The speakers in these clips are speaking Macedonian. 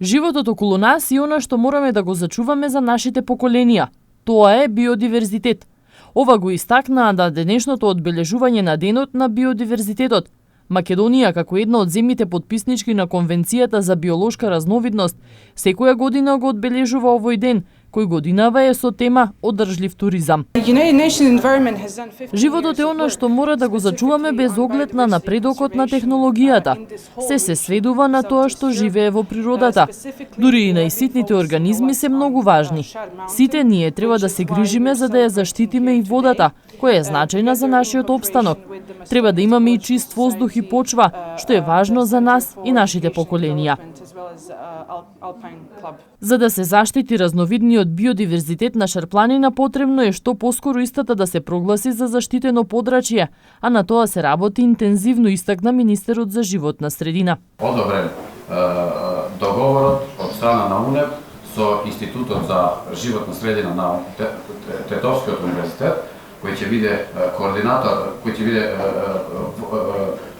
Животот околу нас е она што мораме да го зачуваме за нашите поколенија. Тоа е биодиверзитет. Ова го истакнаа на денешното одбележување на Денот на биодиверзитетот. Македонија, како една од земјите потписнички на Конвенцијата за биолошка разновидност, секоја година го одбележува овој ден, кој годинава е со тема одржлив туризам. Животот е она што мора да го зачуваме без оглед на напредокот на технологијата. Се сведува на тоа што живее во природата. Дури и најситните организми се многу важни. Сите ние треба да се грижиме за да ја заштитиме и водата, која е значајна за нашиот опстанок. Треба да имаме и чист воздух и почва, што е важно за нас и нашите поколенија. За да се заштити разновидниот биодиверзитет на Шарпланина, потребно е што поскоро истата да се прогласи за заштитено подрачје, а на тоа се работи интензивно, истакна министерот за животна средина. Одобрен договорот од страна на УНЕП со Институтот за животна средина на Тетовскиот универзитет, кој ќе биде координатор, кој ќе биде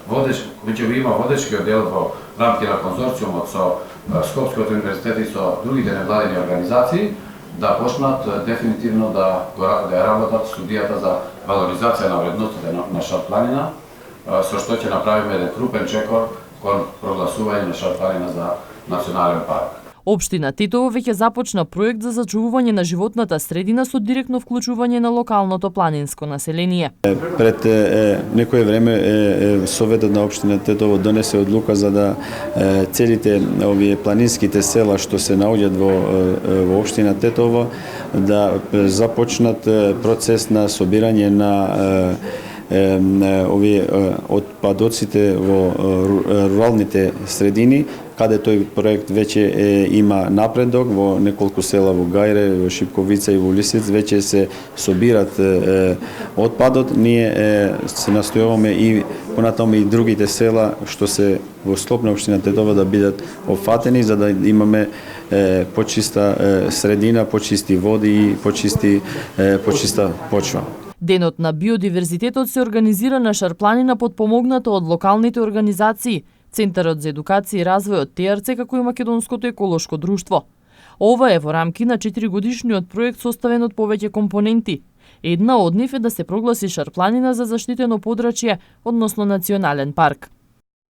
кој ќе има водечкиот дел во рамки на конзорциумот со Скопскиот универзитет и со другите невладини организации, да почнат дефинитивно да работат студијата за валоризација на вредностите на Шарпланина, со што ќе направиме еден крупен чекор кон прогласување на Шарпланина за национален парк. Општина Тетово веќе започна проект за зачувување на животната средина со директно вклучување на локалното планинско население. Пред некое време Советот на општина Тетово донесе одлука за да целите овие планинските села што се наоѓаат во општина Тетово да започнат процес на собирање на овие отпадоците во руралните средини, каде тој проект веќе има напредок во неколку села во Гајре, во Шипковица и во Лисец, веќе се собират отпадот. Ние се настојуваме и понатаму и другите села што се во склоп на општина Тетово да бидат опфатени за да имаме почиста средина, почисти води и почиста почва. Денот на биодиверзитетот се организира на Шарпланина подпомогнато од локалните организации, Центарот за едукација и развој од ТРЦ, како и Македонското еколошко друштво. Ова е во рамки на 4-годишниот проект составен од повеќе компоненти. Една од нив е да се прогласи Шарпланина за заштитено подрачје, односно национален парк.